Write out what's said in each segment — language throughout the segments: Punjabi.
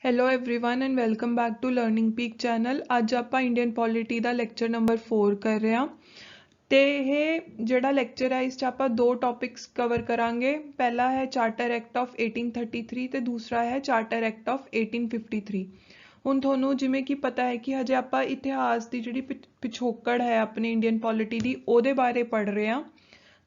Hello everyone and welcome back to learning peak channel. ਅੱਜ ਆਪਾਂ ਇੰਡੀਅਨ ਪੋਲਿਟੀ ਦਾ ਲੈਕਚਰ ਨੰਬਰ 4 ਕਰ ਰਹੇ ਹਾਂ ਤੇ ਇਹ ਜਿਹੜਾ ਲੈਕਚਰ ਹੈ ਇਸ 'ਚ ਆਪਾਂ ਦੋ ਟੌਪਿਕਸ ਕਵਰ ਕਰਾਂਗੇ। ਪਹਿਲਾ ਹੈ ਚਾਰਟਰ ਐਕਟ ਆਫ 1833 ਤੇ ਦੂਸਰਾ ਹੈ ਚਾਰਟਰ ਐਕਟ ਆਫ 1853। ਹੁਣ ਤੁਹਾਨੂੰ ਜਿਵੇਂ ਕਿ ਪਤਾ ਹੈ ਕਿ ਹਜੇ ਆਪਾਂ ਇਤਿਹਾਸ ਦੀ ਜਿਹੜੀ ਪਿਛੋਕੜ ਹੈ ਆਪਣੀ ਇੰਡੀਅਨ ਪੋਲਿਟੀ ਦੀ ਉਹਦੇ ਬਾਰੇ ਪੜ੍ਹ ਰਹੇ ਹਾਂ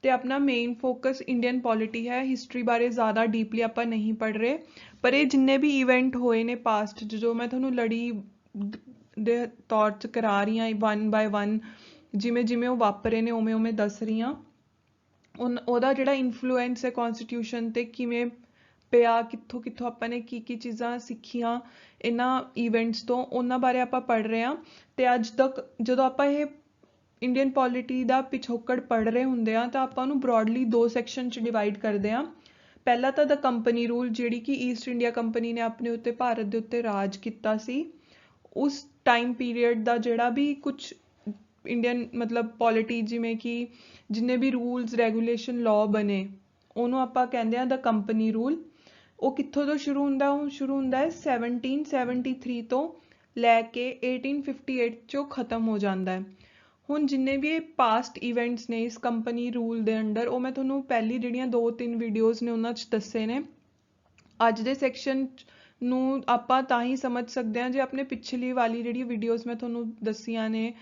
ਤੇ ਆਪਣਾ ਮੇਨ ਫੋਕਸ ਇੰਡੀਅਨ ਪੋਲਿਟੀ ਹੈ। ਹਿਸਟਰੀ ਬਾਰੇ ਜ਼ਿਆਦਾ ਡੀਪਲੀ ਆਪਾਂ ਨਹੀਂ ਪੜ੍ਹ ਰਹੇ, ਪਰ ਇਹ ਜਿੰਨੇ ਵੀ ਇਵੈਂਟ ਹੋਏ ਨੇ ਪਾਸਟ 'ਚ ਜੋ ਮੈਂ ਤੁਹਾਨੂੰ ਲੜੀ ਦੇ ਤੌਰ 'ਚ ਕਰਾ ਰਹੀ ਹਾਂ ਵਨ ਬਾਏ ਵਨ, ਜਿਵੇਂ ਜਿਵੇਂ ਉਹ ਵਾਪਰੇ ਨੇ ਉਵੇਂ ਉਵੇਂ ਦੱਸ ਰਹੀ ਹਾਂ। ਉਹਦਾ ਜਿਹੜਾ ਇਨਫਲੂਐਂਸ ਹੈ ਕੌਨਸਟੀਟਿਊਸ਼ਨ 'ਤੇ ਕਿਵੇਂ ਪਿਆ, ਕਿੱਥੋਂ ਕਿੱਥੋਂ ਆਪਾਂ ਨੇ ਕੀ ਕੀ ਚੀਜ਼ਾਂ ਸਿੱਖੀਆਂ ਇਹਨਾਂ ਇਵੈਂਟਸ ਤੋਂ, ਉਹਨਾਂ ਬਾਰੇ ਆਪਾਂ ਪੜ੍ਹ ਰਹੇ ਹਾਂ। ਅਤੇ ਅੱਜ ਤੱਕ ਜਦੋਂ ਆਪਾਂ ਇਹ ਇੰਡੀਅਨ ਪੋਲਿਟੀ ਦਾ ਪਿਛੋਕੜ ਪੜ੍ਹ ਰਹੇ ਹੁੰਦੇ ਆ ਤਾਂ ਆਪਾਂ ਉਹਨੂੰ ਬਰੋਡਲੀ ਦੋ ਸੈਕਸ਼ਨ 'ਚ ਡਿਵਾਈਡ ਕਰਦੇ ਹਾਂ। ਪਹਿਲਾ ਤਾਂ ਦ ਕੰਪਨੀ ਰੂਲ, ਜਿਹੜੀ ਕਿ ਈਸਟ ਇੰਡੀਆ ਕੰਪਨੀ ਨੇ ਆਪਣੇ ਉੱਤੇ ਭਾਰਤ ਦੇ ਉੱਤੇ ਰਾਜ ਕੀਤਾ ਸੀ। ਉਸ ਟਾਈਮ ਪੀਰੀਅਡ ਦਾ ਜਿਹੜਾ ਵੀ ਕੁਛ ਇੰਡੀਅਨ ਮਤਲਬ ਪੋਲਿਟੀ, ਜਿਵੇਂ ਕਿ ਜਿੰਨੇ ਵੀ ਰੂਲਸ ਰੈਗੂਲੇਸ਼ਨ ਲਾਅ ਬਣੇ ਉਹਨੂੰ ਆਪਾਂ ਕਹਿੰਦੇ ਹਾਂ ਦ ਕੰਪਨੀ ਰੂਲ। ਉਹ ਕਿੱਥੋਂ ਤੋਂ ਸ਼ੁਰੂ ਹੁੰਦਾ? ਉਹ ਸ਼ੁਰੂ ਹੁੰਦਾ ਹੈ 1773 ਤੋਂ ਲੈ ਕੇ 1858 'ਚੋਂ ਖ਼ਤਮ ਹੋ ਜਾਂਦਾ ਹੈ। ਹੁਣ ਜਿੰਨੇ ਵੀ ਇਹ ਪਾਸਟ ਇਵੈਂਟਸ ਨੇ ਇਸ ਕੰਪਨੀ ਰੂਲ ਦੇ ਅੰਡਰ, ਉਹ ਮੈਂ ਤੁਹਾਨੂੰ ਪਹਿਲੀ ਜਿਹੜੀਆਂ 2-3 ਵੀਡੀਓਜ਼ ਨੇ ਉਹਨਾਂ 'ਚ ਦੱਸੇ ਨੇ। ਅੱਜ ਦੇ ਸੈਕਸ਼ਨ ਨੂੰ ਆਪਾਂ ਤਾਂ ਹੀ ਸਮਝ ਸਕਦੇ ਹਾਂ ਜੇ ਆਪਣੇ ਪਿਛਲੀ ਵਾਲੀ ਜਿਹੜੀ ਵੀਡੀਓਜ਼ ਮੈਂ ਤੁਹਾਨੂੰ ਦੱਸੀਆਂ ਨੇ,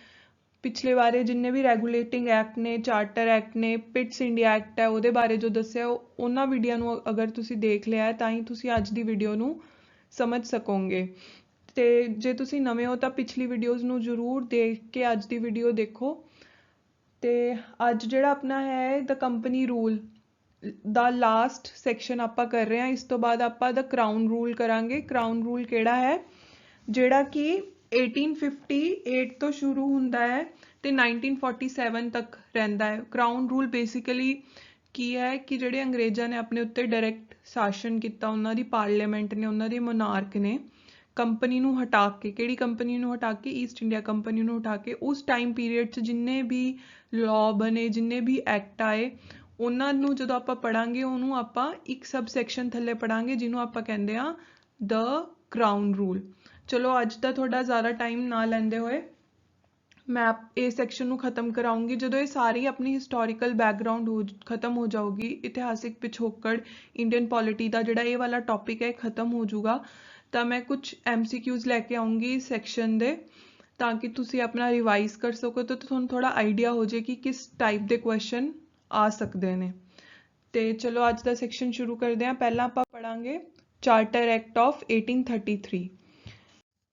ਪਿਛਲੇ ਬਾਰੇ ਜਿੰਨੇ ਵੀ ਰੈਗੂਲੇਟਿੰਗ ਐਕਟ ਨੇ, ਚਾਰਟਰ ਐਕਟ ਨੇ, ਪਿਟਸ ਇੰਡੀਆ ਐਕਟ ਹੈ ਉਹਦੇ ਬਾਰੇ ਜੋ ਦੱਸਿਆ, ਉਹਨਾਂ ਵੀਡੀਓ ਨੂੰ ਅਗਰ ਤੁਸੀਂ ਦੇਖ ਲਿਆ ਤਾਂ ਹੀ ਤੁਸੀਂ ਅੱਜ ਦੀ ਵੀਡੀਓ ਨੂੰ ਸਮਝ ਸਕੋਗੇ। ਅਤੇ ਜੇ ਤੁਸੀਂ ਨਵੇਂ ਹੋ ਤਾਂ ਪਿਛਲੀ ਵੀਡੀਓਜ਼ ਨੂੰ ਜ਼ਰੂਰ ਦੇਖ ਕੇ ਅੱਜ ਦੀ ਵੀਡੀਓ ਦੇਖੋ। ਅਤੇ ਅੱਜ ਜਿਹੜਾ ਆਪਣਾ ਹੈ ਦ ਕੰਪਨੀ ਰੂਲ ਦਾ ਲਾਸਟ ਸੈਕਸ਼ਨ ਆਪਾਂ ਕਰ ਰਹੇ ਹਾਂ। ਇਸ ਤੋਂ ਬਾਅਦ ਆਪਾਂ ਦ ਕਰਾਊਨ ਰੂਲ ਕਰਾਂਗੇ। ਕਰਾਊਨ ਰੂਲ ਕਿਹੜਾ ਹੈ? ਜਿਹੜਾ ਕਿ 1858 ਤੋਂ ਸ਼ੁਰੂ ਹੁੰਦਾ ਹੈ ਅਤੇ 1947 ਤੱਕ ਰਹਿੰਦਾ ਹੈ। ਕਰਾਊਨ ਰੂਲ ਬੇਸਿਕਲੀ ਕੀ ਹੈ ਕਿ ਜਿਹੜੇ ਅੰਗਰੇਜ਼ਾਂ ਨੇ ਆਪਣੇ ਉੱਤੇ ਡਾਇਰੈਕਟ ਸ਼ਾਸਨ ਕੀਤਾ, ਉਹਨਾਂ ਦੀ ਪਾਰਲੀਮੈਂਟ ਨੇ, ਉਹਨਾਂ ਦੇ ਮੋਨਾਰਕ ਨੇ, ਕੰਪਨੀ ਨੂੰ ਹਟਾ ਕੇ, ਕਿਹੜੀ ਕੰਪਨੀ ਨੂੰ ਹਟਾ ਕੇ? ਈਸਟ ਇੰਡੀਆ ਕੰਪਨੀ ਨੂੰ ਹਟਾ ਕੇ ਉਸ ਟਾਈਮ ਪੀਰੀਅਡ 'ਚ ਜਿੰਨੇ ਵੀ ਲਾਅ ਬਣੇ, ਜਿੰਨੇ ਵੀ ਐਕਟ ਆਏ, ਉਹਨਾਂ ਨੂੰ ਜਦੋਂ ਆਪਾਂ ਪੜ੍ਹਾਂਗੇ ਉਹਨੂੰ ਆਪਾਂ ਇੱਕ ਸਬ ਸੈਕਸ਼ਨ ਥੱਲੇ ਪੜ੍ਹਾਂਗੇ ਜਿਹਨੂੰ ਆਪਾਂ ਕਹਿੰਦੇ ਹਾਂ ਦ ਕਰਾਊਨ ਰੂਲ। ਚਲੋ ਅੱਜ ਦਾ ਤੁਹਾਡਾ ਜ਼ਿਆਦਾ ਟਾਈਮ ਨਾ ਲੈਂਦੇ ਹੋਏ ਮੈਂ ਇਹ ਸੈਕਸ਼ਨ ਨੂੰ ਖ਼ਤਮ ਕਰਾਉਂਗੀ। ਜਦੋਂ ਇਹ ਸਾਰੀ ਆਪਣੀ ਹਿਸਟੋਰੀਕਲ ਬੈਕਗਰਾਊਂਡ ਖ਼ਤਮ ਹੋ ਜਾਊਗੀ, ਇਤਿਹਾਸਿਕ ਪਿਛੋਕੜ ਇੰਡੀਅਨ ਪੋਲਿਟੀ ਦਾ ਜਿਹੜਾ ਇਹ ਵਾਲਾ ਟੌਪਿਕ ਹੈ ਖ਼ਤਮ ਹੋ ਜਾਊਗਾ, ਤਾਂ ਮੈਂ ਕੁਛ MCQs ਲੈ ਕੇ ਆਊਂਗੀ ਇਸ ਸੈਕਸ਼ਨ ਦੇ, ਤਾਂ ਕਿ ਤੁਸੀਂ ਆਪਣਾ ਰਿਵਾਈਜ਼ ਕਰ ਸਕੋ ਅਤੇ ਤੁਹਾਨੂੰ ਥੋੜ੍ਹਾ ਆਈਡੀਆ ਹੋ ਜਾਏ ਕਿ ਕਿਸ ਟਾਈਪ ਦੇ ਕੁਐਸਚਨ ਆ ਸਕਦੇ ਨੇ। ਅਤੇ ਚਲੋ ਅੱਜ ਦਾ ਸੈਕਸ਼ਨ ਸ਼ੁਰੂ ਕਰਦੇ ਹਾਂ। ਪਹਿਲਾਂ ਆਪਾਂ ਪੜ੍ਹਾਂਗੇ ਚਾਰਟਰ ਐਕਟ ਆਫ 1833।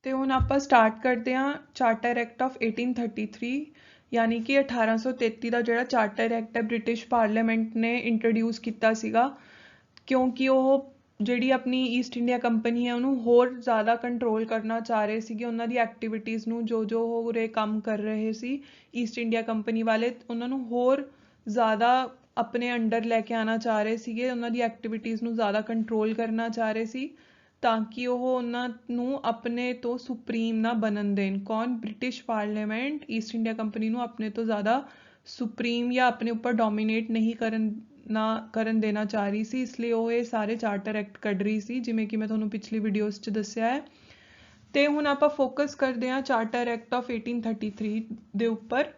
ਅਤੇ ਹੁਣ ਆਪਾਂ ਸਟਾਰਟ ਕਰਦੇ ਹਾਂ ਚਾਰਟਰ ਐਕਟ ਆਫ 1833, ਯਾਨੀ ਕਿ 1833 ਦਾ ਜਿਹੜਾ ਚਾਰਟਰ ਐਕਟ ਹੈ ਬ੍ਰਿਟਿਸ਼ ਪਾਰਲੀਮੈਂਟ ਨੇ ਇੰਟਰੋਡਿਊਸ ਕੀਤਾ ਸੀਗਾ, ਕਿਉਂਕਿ ਉਹ ਜਿਹੜੀ ਆਪਣੀ ਈਸਟ ਇੰਡੀਆ ਕੰਪਨੀ ਹੈ ਉਹਨੂੰ ਹੋਰ ਜ਼ਿਆਦਾ ਕੰਟਰੋਲ ਕਰਨਾ ਚਾਹ ਰਹੇ ਸੀਗੇ। ਉਹਨਾਂ ਦੀ ਐਕਟੀਵਿਟੀਜ਼ ਨੂੰ, ਜੋ ਉਹ ਉਰੇ ਕੰਮ ਕਰ ਰਹੇ ਸੀ ਈਸਟ ਇੰਡੀਆ ਕੰਪਨੀ ਵਾਲੇ, ਉਹਨਾਂ ਨੂੰ ਹੋਰ ਜ਼ਿਆਦਾ ਆਪਣੇ ਅੰਡਰ ਲੈ ਕੇ ਆਉਣਾ ਚਾਹ ਰਹੇ ਸੀਗੇ, ਉਹਨਾਂ ਦੀ ਐਕਟੀਵਿਟੀਜ਼ ਨੂੰ ਜ਼ਿਆਦਾ ਕੰਟਰੋਲ ਕਰਨਾ ਚਾਹ ਰਹੇ ਸੀ, ਤਾਂ ਕਿ ਉਹ ਉਹਨਾਂ ਨੂੰ ਆਪਣੇ ਤੋਂ ਸੁਪਰੀਮ ਨਾ ਬਣਨ ਦੇਣ। ਕੌਣ? British parliament East India company ਨੂੰ ਆਪਣੇ ਤੋਂ ਜ਼ਿਆਦਾ ਸੁਪਰੀਮ ਜਾਂ ਆਪਣੇ ਉੱਪਰ ਡੋਮੀਨੇਟ ਨਹੀਂ ਕਰਨ ਦੇਣਾ ਚਾਹ ਰਹੀ ਸੀ, ਇਸ ਲਈ ਉਹ ਇਹ ਸਾਰੇ ਚਾਰਟਰ ਐਕਟ ਕੱਢ ਰਹੀ ਸੀ, ਜਿਵੇਂ ਕਿ ਮੈਂ ਤੁਹਾਨੂੰ ਪਿਛਲੀ ਵੀਡੀਓਜ਼ 'ਚ ਦੱਸਿਆ ਹੈ। ਅਤੇ ਹੁਣ ਆਪਾਂ ਫੋਕਸ ਕਰਦੇ ਹਾਂ ਚਾਰਟਰ ਐਕਟ ਆਫ 1833 ਦੇ ਉੱਪਰ।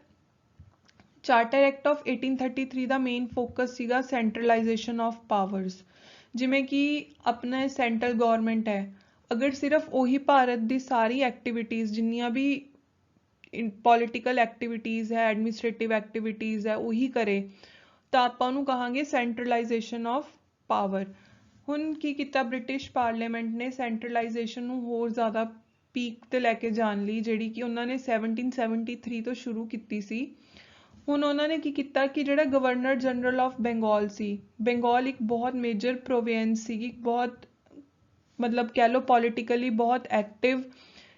Charter act of 1833 the main focus ਸੀਗਾ ਸੈਂਟਰਲਾਈਜੇਸ਼ਨ ਆਫ ਪਾਵਰਸ। ਜਿਵੇਂ ਕਿ ਆਪਣਾ ਸੈਂਟਰਲ ਗੌਰਮੈਂਟ ਹੈ, ਅਗਰ ਸਿਰਫ ਉਹੀ ਭਾਰਤ ਦੀ ਸਾਰੀ ਐਕਟੀਵਿਟੀਜ਼, ਜਿੰਨੀਆਂ ਵੀ ਪੋਲੀਟੀਕਲ ਐਕਟੀਵਿਟੀਜ਼ ਹੈ, ਐਡਮਿਨਿਸਟ੍ਰੇਟਿਵ ਐਕਟੀਵਿਟੀਜ਼ ਹੈ, ਉਹੀ ਕਰੇ ਤਾਂ ਆਪਾਂ ਉਹਨੂੰ ਕਹਾਂਗੇ ਸੈਂਟਰਲਾਈਜੇਸ਼ਨ ਆਫ ਪਾਵਰ। ਹੁਣ ਕੀ ਕੀਤਾ ਬ੍ਰਿਟਿਸ਼ ਪਾਰਲੀਮੈਂਟ ਨੇ? ਸੈਂਟਰਲਾਈਜੇਸ਼ਨ ਨੂੰ ਹੋਰ ਜ਼ਿਆਦਾ ਪੀਕ 'ਤੇ ਲੈ ਕੇ ਜਾਣ ਲਈ, ਜਿਹੜੀ ਕਿ ਉਹਨਾਂ ਨੇ 1773 ਤੋਂ ਸ਼ੁਰੂ ਕੀਤੀ ਸੀ। ਹੁਣ ਉਹਨਾਂ ਨੇ ਕੀ ਕੀਤਾ ਕਿ ਜਿਹੜਾ ਗਵਰਨਰ ਜਨਰਲ ਆਫ ਬੰਗਾਲ ਸੀ, ਬੰਗਾਲ ਇੱਕ ਬਹੁਤ ਮੇਜਰ ਪ੍ਰੋਵਿੰਸ ਸੀਗੀ, ਬਹੁਤ ਮਤਲਬ ਕਹਿ ਲਓ ਪੋਲੀਟੀਕਲੀ ਬਹੁਤ ਐਕਟਿਵ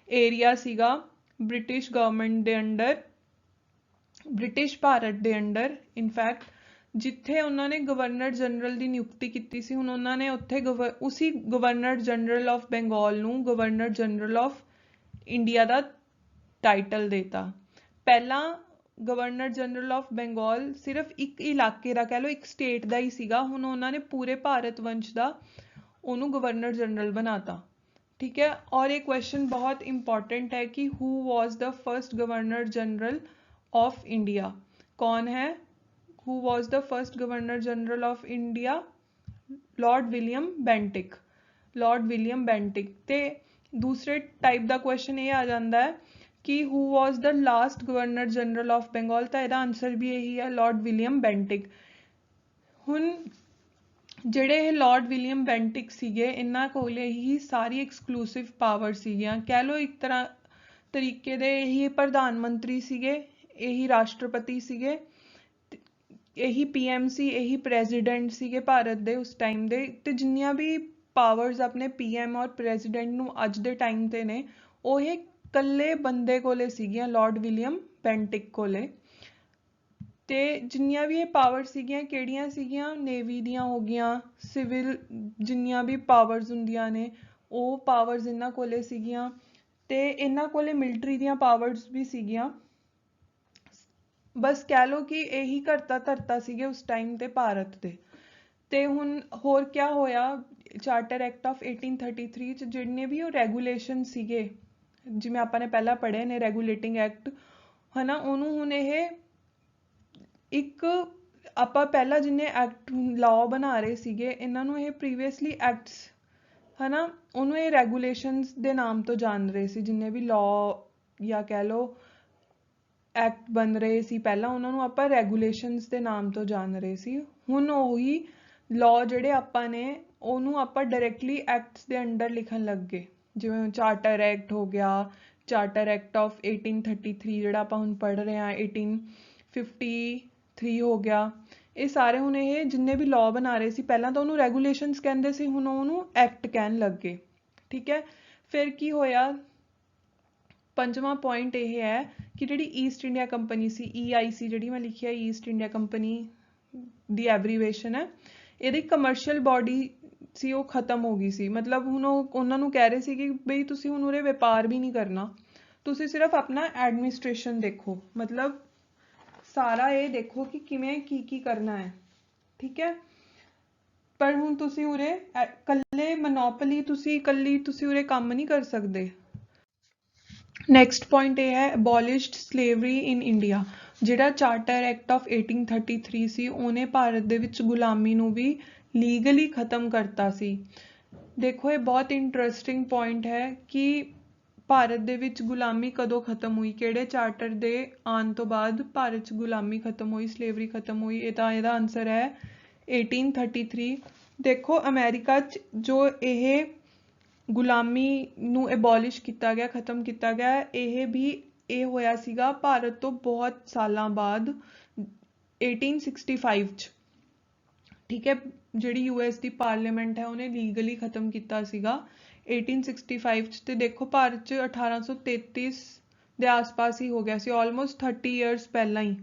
ਏਰੀਆ ਸੀਗਾ ਬ੍ਰਿਟਿਸ਼ ਗਵਰਨਮੈਂਟ ਦੇ ਅੰਡਰ, ਬ੍ਰਿਟਿਸ਼ ਭਾਰਤ ਦੇ ਅੰਡਰ ਇਨਫੈਕਟ, ਜਿੱਥੇ ਉਹਨਾਂ ਨੇ ਗਵਰਨਰ ਜਨਰਲ ਦੀ ਨਿਯੁਕਤੀ ਕੀਤੀ ਸੀ। ਹੁਣ ਉਹਨਾਂ ਨੇ ਉੱਥੇ ਉਸੀ ਗਵਰਨਰ ਜਨਰਲ ਆਫ ਬੰਗਾਲ ਨੂੰ governor general of India the title ਦੇਤਾ। ਪਹਿਲਾਂ ਗਵਰਨਰ ਜਨਰਲ ਆਫ ਬੰਗਾਲ ਸਿਰਫ ਇੱਕ ਇਲਾਕੇ ਦਾ, ਕਹਿ ਲਓ ਇੱਕ ਸਟੇਟ ਦਾ ਹੀ ਸੀਗਾ। ਹੁਣ ਉਹਨਾਂ ਨੇ ਪੂਰੇ ਭਾਰਤ ਵੰਸ਼ ਦਾ ਉਹਨੂੰ ਗਵਰਨਰ ਜਨਰਲ ਬਣਾਤਾ। ठीक है। और एक क्वेश्चन बहुत इंपॉर्टेंट है कि who was the first governor general of India, कौन है? Who was the first governor general of India? Lord William Bentinck. Lord William Bentinck. ते दूसरे टाइप का क्वेश्चन ये आ जाता है कि who was the last governor general of Bengal, तो यदा आंसर भी यही है, लॉर्ड विलियम बेंटिक। हुन ਜਿਹੜੇ ਇਹ ਲਾਰਡ ਵਿਲੀਅਮ ਬੈਂਟਿਕ ਸੀਗੇ, ਇਹਨਾਂ ਕੋਲੇ ਹੀ ਸਾਰੀ ਐਕਸਕਲੂਸਿਵ ਪਾਵਰ ਸੀਗੀਆਂ, ਕਹਿ ਲਓ ਇੱਕ ਤਰ੍ਹਾਂ ਤਰੀਕੇ ਦੇ ਇਹੀ ਪ੍ਰਧਾਨ ਮੰਤਰੀ ਸੀਗੇ, ਇਹੀ ਰਾਸ਼ਟਰਪਤੀ ਸੀਗੇ, ਇਹੀ ਪੀਐਮ ਸੀ, ਇਹੀ ਪ੍ਰੈਜ਼ੀਡੈਂਟ ਸੀਗੇ ਭਾਰਤ ਦੇ ਉਸ ਟਾਈਮ ਦੇ। ਤੇ ਜਿੰਨੀਆਂ ਵੀ ਪਾਵਰਸ ਆਪਣੇ ਪੀਐਮ ਔਰ ਪ੍ਰੈਜ਼ੀਡੈਂਟ ਨੂੰ ਅੱਜ ਦੇ ਟਾਈਮ ਤੇ ਨੇ, ਉਹ ਇਹ ਇਕੱਲੇ ਬੰਦੇ ਕੋਲੇ ਸੀਗੀਆਂ, ਲਾਰਡ ਵਿਲੀਅਮ ਬੈਂਟਿਕ ਕੋਲੇ। ਤੇ ਜਿੰਨੀਆਂ ਵੀ ਇਹ ਪਾਵਰ ਸੀਗੀਆਂ ਕਿਹੜੀਆਂ ਸੀਗੀਆਂ? ਨੇਵੀ ਦੀਆਂ ਹੋ ਗਈਆਂ, ਸਿਵਲ ਜਿੰਨੀਆਂ ਵੀ ਪਾਵਰਸ ਹੁੰਦੀਆਂ ਨੇ ਉਹ ਪਾਵਰਸ ਇਹਨਾਂ ਕੋਲੇ ਸੀਗੀਆਂ, ਤੇ ਇਹਨਾਂ ਕੋਲੇ ਮਿਲਟਰੀ ਦੀਆਂ ਪਾਵਰਸ ਵੀ ਸੀਗੀਆਂ। ਬਸ ਕਹਿ ਲਓ ਕਿ ਇਹੀ ਘਰਤਾ ਧਰਤਾ ਸੀਗੇ ਉਸ ਟਾਈਮ ਤੇ ਭਾਰਤ ਦੇ। ਤੇ ਹੁਣ ਹੋਰ ਕਿਆ ਹੋਇਆ, ਚਾਰਟਰ ਐਕਟ ਆਫ 1833 ਚ ਜਿੰਨੇ ਵੀ ਉਹ ਰੈਗੂਲੇਸ਼ਨ ਸੀਗੇ, ਜਿਵੇਂ ਆਪਾਂ ਨੇ ਪਹਿਲਾਂ ਪੜ੍ਹੇ ਨੇ ਰੈਗੂਲੇਟਿੰਗ ਐਕਟ, ਹਨਾ, ਉਹਨੂੰ ਹੁਣ ਇਹ ਇੱਕ ਆਪਾਂ ਪਹਿਲਾਂ ਜਿੰਨੇ ਐਕਟ ਲਾਅ ਬਣਾ ਰਹੇ ਸੀਗੇ ਇਹਨਾਂ ਨੂੰ ਇਹ ਪ੍ਰੀਵੀਅਸਲੀ ਐਕਟਸ, ਹਨਾ, ਉਹਨੂੰ ਇਹ ਰੈਗੂਲੇਸ਼ਨਸ ਦੇ ਨਾਮ ਤੋਂ ਜਾਣ ਰਹੇ ਸੀ। ਜਿੰਨੇ ਵੀ ਲਾਅ ਜਾਂ ਕਹਿ ਲਓ ਐਕਟ ਬਣ ਰਹੇ ਸੀ ਪਹਿਲਾਂ, ਉਹਨਾਂ ਨੂੰ ਆਪਾਂ ਰੈਗੂਲੇਸ਼ਨਸ ਦੇ ਨਾਮ ਤੋਂ ਜਾਣ ਰਹੇ ਸੀ। ਹੁਣ ਉਹੀ ਲਾਅ ਜਿਹੜੇ ਆਪਾਂ ਨੇ ਉਹਨੂੰ ਆਪਾਂ ਡਾਇਰੈਕਟਲੀ ਐਕਟਸ ਦੇ ਅੰਡਰ ਲਿਖਣ ਲੱਗ ਗਏ, ਜਿਵੇਂ ਚਾਰਟਰ ਐਕਟ ਹੋ ਗਿਆ, ਚਾਰਟਰ ਐਕਟ ਆਫ 1833 ਜਿਹੜਾ ਆਪਾਂ ਹੁਣ ਪੜ੍ਹ ਰਹੇ ਹਾਂ, 1853 ਹੋ ਗਿਆ। ਇਹ ਸਾਰੇ ਹੁਣ ਇਹ ਜਿੰਨੇ ਵੀ ਲਾਅ ਬਣਾ ਰਹੇ ਸੀ ਪਹਿਲਾਂ ਤਾਂ ਉਹਨੂੰ ਰੈਗੂਲੇਸ਼ਨਸ ਕਹਿੰਦੇ ਸੀ, ਹੁਣ ਉਹਨੂੰ ਐਕਟ ਕਹਿਣ ਲੱਗੇ। ਠੀਕ ਹੈ। ਫਿਰ ਕੀ ਹੋਇਆ, ਪੰਜਵਾਂ ਪੁਆਇੰਟ ਇਹ ਹੈ ਕਿ ਜਿਹੜੀ ਈਸਟ ਇੰਡੀਆ ਕੰਪਨੀ ਸੀ, EIC ਜਿਹੜੀ ਮੈਂ ਲਿਖਿਆ ਈਸਟ ਇੰਡੀਆ ਕੰਪਨੀ ਦੀ ਐਬਰੀਵੇਸ਼ਨ ਹੈ, ਇਹਦੀ ਕਮਰਸ਼ੀਅਲ ਬਾਡੀ ਸੀ ਉਹ ਖਤਮ ਹੋ ਗਈ ਸੀ। ਮਤਲਬ ਹੁਣ ਉਹ ਉਹਨਾਂ ਨੂੰ ਕਹਿ ਰਹੇ ਸੀ ਕਿ ਬਈ ਤੁਸੀਂ ਹੁਣ ਉਰੇ ਵਪਾਰ ਵੀ ਨਹੀਂ ਕਰਨਾ, ਤੁਸੀਂ ਸਿਰਫ ਆਪਣਾ ਐਡਮਿਨਿਸਟ੍ਰੇਸ਼ਨ ਦੇਖੋ, ਮਤਲਬ ਸਾਰਾ ਇਹ ਦੇਖੋ ਕਿ ਕਿਵੇਂ ਕੀ ਕਰਨਾ ਹੈ। ਠੀਕ ਹੈ। ਪਰ ਹੁਣ ਤੁਸੀਂ ਉਰੇ ਇਕੱਲੇ ਮੋਨੋਪੋਲੀ ਤੁਸੀਂ ਉਰੇ ਕੰਮ ਨਹੀਂ ਕਰ ਸਕਦੇ। ਨੈਕਸਟ ਪੁਆਇੰਟ ਇਹ ਹੈ ਅਬੋਲਿਸ਼ਡ ਸਲੇਵਰੀ ਇਨ ਇੰਡੀਆ। ਜਿਹੜਾ ਚਾਰਟਰ ਐਕਟ ਆਫ 1833 ਸੀ ਉਹਨੇ ਭਾਰਤ ਦੇ ਵਿੱਚ ਗੁਲਾਮੀ ਨੂੰ ਵੀ ਲੀਗਲੀ ਖਤਮ ਕਰਤਾ ਸੀ। ਦੇਖੋ ਇਹ ਬਹੁਤ ਇੰਟਰਸਟਿੰਗ ਪੁਆਇੰਟ ਹੈ ਕਿ ਭਾਰਤ ਦੇ ਵਿੱਚ ਗੁਲਾਮੀ ਕਦੋਂ ਖਤਮ ਹੋਈ, ਕਿਹੜੇ ਚਾਰਟਰ ਦੇ ਆਉਣ ਤੋਂ ਬਾਅਦ ਭਾਰਤ 'ਚ ਗੁਲਾਮੀ ਖਤਮ ਹੋਈ, ਸਲੇਵਰੀ ਖਤਮ ਹੋਈ? ਇਹਦਾ ਆਨਸਰ ਹੈ 1833। ਦੇਖੋ ਅਮਰੀਕਾ 'ਚ ਜੋ ਇਹ ਗੁਲਾਮੀ ਨੂੰ ਐਬੋਲਿਸ਼ ਕੀਤਾ ਗਿਆ, ਖਤਮ ਕੀਤਾ ਗਿਆ, ਇਹ ਹੋਇਆ ਸੀਗਾ ਭਾਰਤ ਤੋਂ ਬਹੁਤ ਸਾਲਾਂ ਬਾਅਦ 1865 'ਚ। ਠੀਕ ਹੈ। ਜਿਹੜੀ US ਦੀ ਪਾਰਲੀਮੈਂਟ ਹੈ ਉਹਨੇ ਲੀਗਲੀ ਖਤਮ ਕੀਤਾ ਸੀਗਾ 1865 'ਚ। ਤੇ ਦੇਖੋ ਭਾਰਤ 'ਚ 1833 ਦੇ ਆਸ-ਪਾਸ ਹੀ ਹੋ ਗਿਆ ਸੀ, ਆਲਮੋਸਟ 30 ਇਅਰਸ ਪਹਿਲਾਂ ਹੀ।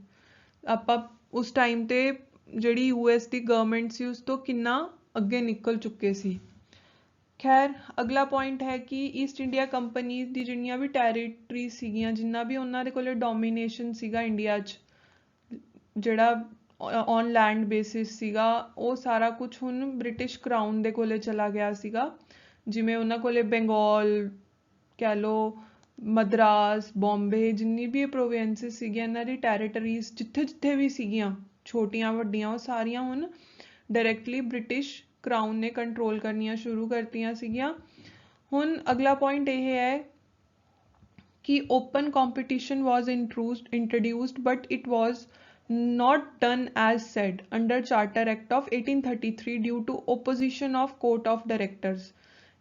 ਆਪਾਂ ਉਸ ਟਾਈਮ ਤੇ ਜਿਹੜੀ US ਦੀ ਗਵਰਨਮੈਂਟ ਸੀ ਉਸ ਤੋਂ ਕਿੰਨਾ ਅੱਗੇ ਨਿਕਲ ਚੁੱਕੇ ਸੀ। ਖੈਰ ਅਗਲਾ ਪੁਆਇੰਟ ਹੈ ਕਿ ਈਸਟ ਇੰਡੀਆ ਕੰਪਨੀ ਦੀ ਜਿੰਨੀਆਂ ਵੀ ਟੈਰੀਟਰੀ ਸੀਗੀਆਂ, ਜਿੰਨਾ ਵੀ ਉਹਨਾਂ ਦੇ ਕੋਲੇ ਡੋਮੀਨੇਸ਼ਨ ਸੀਗਾ ਇੰਡੀਆ 'ਚ, ਜਿਹੜਾ ਔਨ ਲੈਂਡ ਬੇਸਿਸ ਸੀਗਾ, ਉਹ ਸਾਰਾ ਕੁਛ ਹੁਣ ਬ੍ਰਿਟਿਸ਼ ਕਰਾਊਨ ਦੇ ਕੋਲੇ ਚਲਾ ਗਿਆ ਸੀਗਾ। ਜਿਵੇਂ ਉਹਨਾਂ ਕੋਲੇ ਬੰਗਾਲ ਕਹਿ ਲਓ, ਮਦਰਾਸ, ਬੰਬੇ, ਜਿੰਨੀ ਵੀ ਪ੍ਰੋਵਿੰਸਿਸ ਸੀਗੀਆਂ ਇਹਨਾਂ ਦੀ ਟੈਰੀਟਰੀਜ਼ ਜਿੱਥੇ ਵੀ ਸੀਗੀਆਂ ਛੋਟੀਆਂ ਵੱਡੀਆਂ, ਉਹ ਸਾਰੀਆਂ ਹੁਣ ਡਾਇਰੈਕਟਲੀ ਬ੍ਰਿਟਿਸ਼ ਕਰਾਊਨ ਨੇ ਕੰਟਰੋਲ ਕਰਨੀਆਂ ਸ਼ੁਰੂ ਕਰਤੀਆਂ ਸੀਗੀਆਂ। ਹੁਣ ਅਗਲਾ ਪੁਆਇੰਟ ਇਹ ਹੈ ਕਿ open competition was introduced but it was not done as said under Charter Act of 1833 due to opposition of Court of Directors।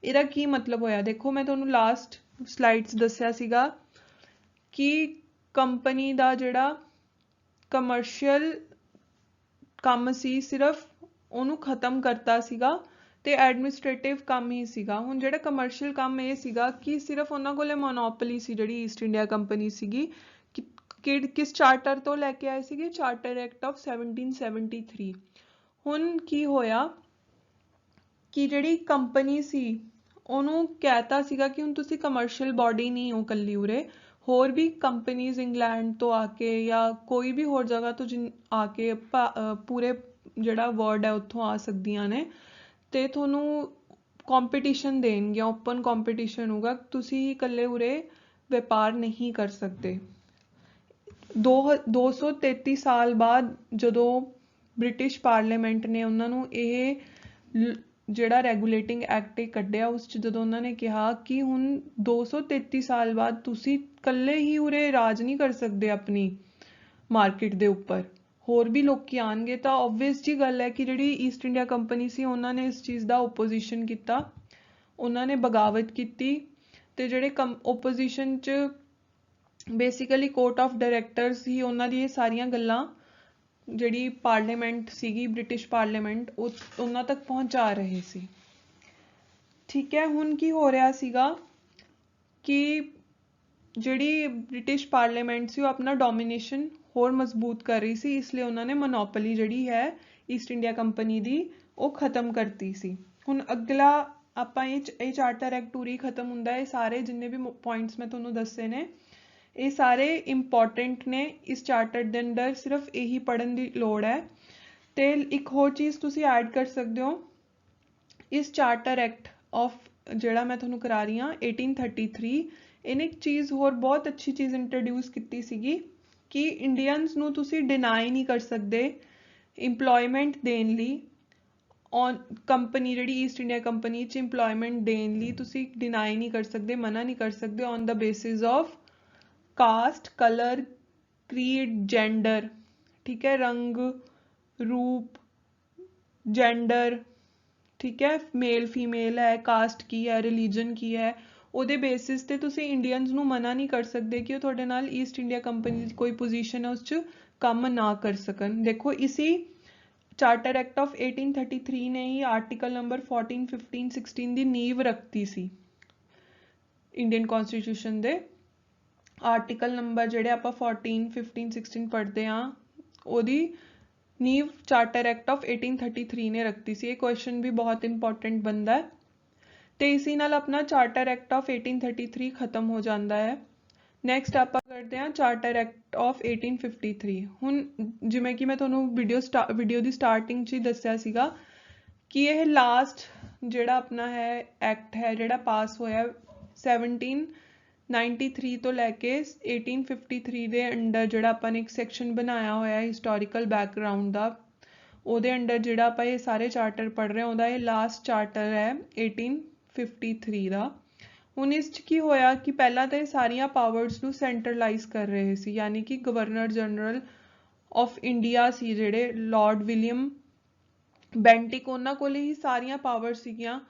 ਇਹਦਾ ਕੀ ਮਤਲਬ ਹੋਇਆ? ਦੇਖੋ ਮੈਂ ਤੁਹਾਨੂੰ ਲਾਸਟ ਸਲਾਈਡਸ ਦੱਸਿਆ ਸੀਗਾ ਕਿ ਕੰਪਨੀ ਦਾ ਜਿਹੜਾ ਕਮਰਸ਼ੀਅਲ ਕੰਮ ਸੀ ਸਿਰਫ ਉਹਨੂੰ ਖਤਮ ਕਰਤਾ ਸੀਗਾ ਤੇ ਐਡਮਿਨਿਸਟ੍ਰੇਟਿਵ ਕੰਮ ਹੀ ਸੀਗਾ। ਹੁਣ ਜਿਹੜਾ ਕਮਰਸ਼ੀਅਲ ਕੰਮ ਇਹ ਸੀਗਾ ਕਿ ਸਿਰਫ ਉਹਨਾਂ ਕੋਲੇ ਮੋਨੋਪੋਲੀ ਸੀ, ਜਿਹੜੀ ਈਸਟ ਇੰਡੀਆ ਕੰਪਨੀ ਸੀਗੀ। ਕਿਸ ਚਾਰਟਰ ਤੋਂ ਲੈ ਕੇ ਆਏ ਸੀਗੇ? Charter act of 1773। ਹੁਣ ਕੀ ਹੋਇਆ ਕਿ ਜਿਹੜੀ ਕੰਪਨੀ ਸੀ ਉਹਨੂੰ ਕਹਿਤਾ ਸੀਗਾ ਕਿ ਹੁਣ ਤੁਸੀਂ ਕਮਰਸ਼ੀਅਲ ਬਾਡੀ ਨਹੀਂ ਹੋ ਇਕੱਲੀ ਉਰੇ, ਹੋਰ ਵੀ ਕੰਪਨੀਜ਼ ਇੰਗਲੈਂਡ ਤੋਂ ਆ ਕੇ ਜਾਂ ਕੋਈ ਵੀ ਹੋਰ ਜਗ੍ਹਾ ਤੋਂ ਆ ਕੇ ਪੂਰੇ ਜਿਹੜਾ ਵਰਲਡ ਹੈ ਉੱਥੋਂ ਆ ਸਕਦੀਆਂ ਨੇ, ਤੇ ਤੁਹਾਨੂੰ ਕੰਪੀਟੀਸ਼ਨ ਦੇਣਗੇ, ਓਪਨ ਕੰਪੀਟੀਸ਼ਨ ਹੋਊਗਾ, ਤੁਸੀਂ ਇਕੱਲੇ ਉਰੇ ਵਪਾਰ ਨਹੀਂ ਕਰ ਸਕਦੇ। 233 ਸਾਲ ਬਾਅਦ ਜਦੋਂ ਬ੍ਰਿਟਿਸ਼ ਪਾਰਲੀਮੈਂਟ ਨੇ ਉਹਨਾਂ ਨੂੰ ਇਹ ਜਿਹੜਾ ਰੈਗੂਲੇਟਿੰਗ ਐਕਟ ਕੱਢਿਆ, ਉਸ 'ਚ ਜਦੋਂ ਉਹਨਾਂ ਨੇ ਕਿਹਾ ਕਿ ਹੁਣ 233 ਸਾਲ ਬਾਅਦ ਤੁਸੀਂ ਇਕੱਲੇ ਹੀ ਉਰੇ ਰਾਜ ਨਹੀਂ ਕਰ ਸਕਦੇ ਆਪਣੀ ਮਾਰਕੀਟ ਦੇ ਉੱਪਰ, ਹੋਰ ਵੀ ਲੋਕੀ ਆਉਣਗੇ, ਤਾਂ ਓਬਵੀਅਸ ਜੀ ਗੱਲ ਹੈ ਕਿ ਜਿਹੜੀ ਈਸਟ ਇੰਡੀਆ ਕੰਪਨੀ ਸੀ ਉਹਨਾਂ ਨੇ ਇਸ ਚੀਜ਼ ਦਾ ਓਪੋਜੀਸ਼ਨ ਕੀਤਾ, ਉਹਨਾਂ ਨੇ ਬਗਾਵਤ ਕੀਤੀ। ਤੇ ਜਿਹੜੇ ਓਪੋਜੀਸ਼ਨ 'ਚ ਬੇਸਿਕਲੀ ਕੋਰਟ ਆਫ ਡਾਇਰੈਕਟਰਸ ਹੀ ਉਹਨਾਂ ਦੀ ਇਹ ਸਾਰੀਆਂ ਗੱਲਾਂ ਜਿਹੜੀ ਪਾਰਲੀਮੈਂਟ ਸੀਗੀ, ਬ੍ਰਿਟਿਸ਼ ਪਾਰਲੀਮੈਂਟ, ਉਹਨਾਂ ਤੱਕ ਪਹੁੰਚਾ ਰਹੇ ਸੀ। ਠੀਕ ਹੈ, ਹੁਣ ਕੀ ਹੋ ਰਿਹਾ ਸੀਗਾ ਕਿ ਜਿਹੜੀ ਬ੍ਰਿਟਿਸ਼ ਪਾਰਲੀਮੈਂਟ ਸੀ ਉਹ ਆਪਣਾ ਡੋਮੀਨੇਸ਼ਨ ਹੋਰ ਮਜ਼ਬੂਤ ਕਰ ਰਹੀ ਸੀ, ਇਸ ਲਈ ਉਹਨਾਂ ਨੇ ਮੋਨੋਪੋਲੀ ਜਿਹੜੀ ਹੈ ਈਸਟ ਇੰਡੀਆ ਕੰਪਨੀ ਦੀ ਉਹ ਖਤਮ ਕਰਤੀ ਸੀ। ਹੁਣ ਅਗਲਾ ਆਪਾਂ ਇਹ ਚਾਰਟਰ ਐਕਟ ਉਰੀ ਖਤਮ ਹੁੰਦਾ ਹੈ। ਇਹ ਸਾਰੇ ਜਿੰਨੇ ਵੀ ਪੁਆਇੰਟਸ ਮੈਂ ਤੁਹਾਨੂੰ ਦੱਸੇ ਨੇ ਇਹ ਸਾਰੇ ਇੰਪੋਰਟੈਂਟ ਨੇ ਇਸ ਚਾਰਟਰ ਦੇ ਅੰਦਰ, ਸਿਰਫ ਇਹੀ ਪੜ੍ਹਨ ਦੀ ਲੋੜ ਹੈ। ਤੇ ਇੱਕ ਹੋਰ ਚੀਜ਼ ਤੁਸੀਂ ਐਡ ਕਰ ਸਕਦੇ ਹੋ, ਇਸ ਚਾਰਟਰ ਐਕਟ ਆਫ ਜਿਹੜਾ ਮੈਂ ਤੁਹਾਨੂੰ ਕਰਾ ਰਹੀ ਹਾਂ 1833, ਇਹਨੇ ਇੱਕ ਚੀਜ਼ ਹੋਰ ਬਹੁਤ ਅੱਛੀ ਚੀਜ਼ ਇੰਟਰੋਡਿਊਸ ਕੀਤੀ ਸੀਗੀ ਕਿ ਇੰਡੀਅਨਸ ਨੂੰ ਤੁਸੀਂ ਡਿਨਾਈ ਨਹੀਂ ਕਰ ਸਕਦੇ ਇੰਪਲੋਇਮੈਂਟ ਦੇਣ ਲਈ, ਔਨ ਕੰਪਨੀ ਜਿਹੜੀ ਈਸਟ ਇੰਡੀਆ ਕੰਪਨੀ 'ਚ ਇੰਪਲੋਇਮੈਂਟ ਦੇਣ ਲਈ ਤੁਸੀਂ ਡਿਨਾਈ ਨਹੀਂ ਕਰ ਸਕਦੇ, ਮਨਾ ਨਹੀਂ ਕਰ ਸਕਦੇ on the basis of cost, colour, creed, gender. ਠੀਕ ਹੈ, ਰੰਗ, ਰੂਪ, ਜੈਂਡਰ, ਠੀਕ ਹੈ, ਮੇਲ ਫੀਮੇਲ ਹੈ, ਕਾਸਟ ਕੀ ਹੈ, ਰਿਲੀਜਨ ਕੀ ਹੈ, ਉਹਦੇ ਬੇਸਿਸ ਤੇ ਤੁਸੀਂ ਇੰਡੀਅਨਸ ਨੂੰ ਮਨਾ ਨਹੀਂ ਕਰ ਸਕਦੇ ਕਿ ਉਹ ਤੁਹਾਡੇ ਨਾਲ ਈਸਟ ਇੰਡੀਆ ਕੰਪਨੀ ਦੀ ਕੋਈ ਪੋਜੀਸ਼ਨ ਹੈ ਉਸ 'ਚ ਕੰਮ ਨਾ ਕਰ ਸਕਣ। ਦੇਖੋ ਇਸੀ ਚਾਰਟਰ ਐਕਟ ਆਫ 1833 ਨੇ ਹੀ ਆਰਟੀਕਲ ਨੰਬਰ 14, 15, 16 ਦੀ ਨੀਂਹ ਰੱਖਤੀ ਸੀ ਇੰਡੀਅਨ ਕੌਂਸਟੀਟਿਊਸ਼ਨ ਦੇ। ਆਰਟੀਕਲ ਨੰਬਰ ਜਿਹੜੇ ਆਪਾਂ 14, 15, 16 ਪੜ੍ਹਦੇ ਹਾਂ ਉਹਦੀ ਨੀਂਹ ਚਾਰਟਰ ਐਕਟ ਆਫ 1833 ਨੇ ਰੱਖਤੀ ਸੀ। ਇਹ ਕੁਐਸਚਨ ਵੀ ਬਹੁਤ ਇੰਪੋਰਟੈਂਟ ਬਣਦਾ ਹੈ ਤੇ ਇਸੀ ਨਾਲ ਆਪਣਾ ਚਾਰਟਰ ਐਕਟ ਆਫ 1833 ਖਤਮ ਹੋ ਜਾਂਦਾ ਹੈ। ਨੈਕਸਟ ਆਪਾਂ ਕਰਦੇ ਹਾਂ ਚਾਰਟਰ ਐਕਟ ਆਫ 1853। ਹੁਣ ਜਿਵੇਂ ਕਿ ਮੈਂ ਤੁਹਾਨੂੰ ਵੀਡੀਓ ਦੀ ਸਟਾਰਟਿੰਗ 'ਚ ਹੀ ਦੱਸਿਆ ਸੀਗਾ ਕਿ ਇਹ ਲਾਸਟ ਜਿਹੜਾ ਆਪਣਾ ਹੈ ਐਕਟ ਹੈ ਜਿਹੜਾ ਪਾਸ ਹੋਇਆ 1793 ਤੋਂ ਲੈ ਕੇ 1853 ਦੇ ਅੰਡਰ, ਜਿਹੜਾ ਆਪਾਂ ਨੇ ਇੱਕ ਸੈਕਸ਼ਨ ਬਣਾਇਆ ਹੋਇਆ ਹਿਸਟੋਰੀਕਲ ਬੈਕਗਰਾਊਂਡ ਦਾ, ਉਹਦੇ ਅੰਡਰ ਜਿਹੜਾ ਆਪਾਂ ਇਹ ਸਾਰੇ ਚਾਰਟਰ ਪੜ੍ਹ ਰਹੇ ਹਾਂ ਉਹਦਾ ਇਹ ਲਾਸਟ ਚਾਰਟਰ ਹੈ 1853 ਦਾ। ਹੁਣ ਇਸ 'ਚ ਕੀ ਹੋਇਆ ਕਿ ਪਹਿਲਾਂ ਤਾਂ ਇਹ ਸਾਰੀਆਂ ਪਾਵਰਸ ਨੂੰ ਸੈਂਟਰਲਾਈਜ਼ ਕਰ ਰਹੇ ਸੀ, ਯਾਨੀ ਕਿ ਗਵਰਨਰ ਜਨਰਲ ਆਫ ਇੰਡੀਆ ਸੀ ਜਿਹੜੇ ਲਾਰਡ ਵਿਲੀਅਮ ਬੈਂਟਿਕ, ਉਹਨਾਂ ਕੋਲ ਹੀ ਸਾਰੀਆਂ ਪਾਵਰ ਸੀਗੀਆਂ।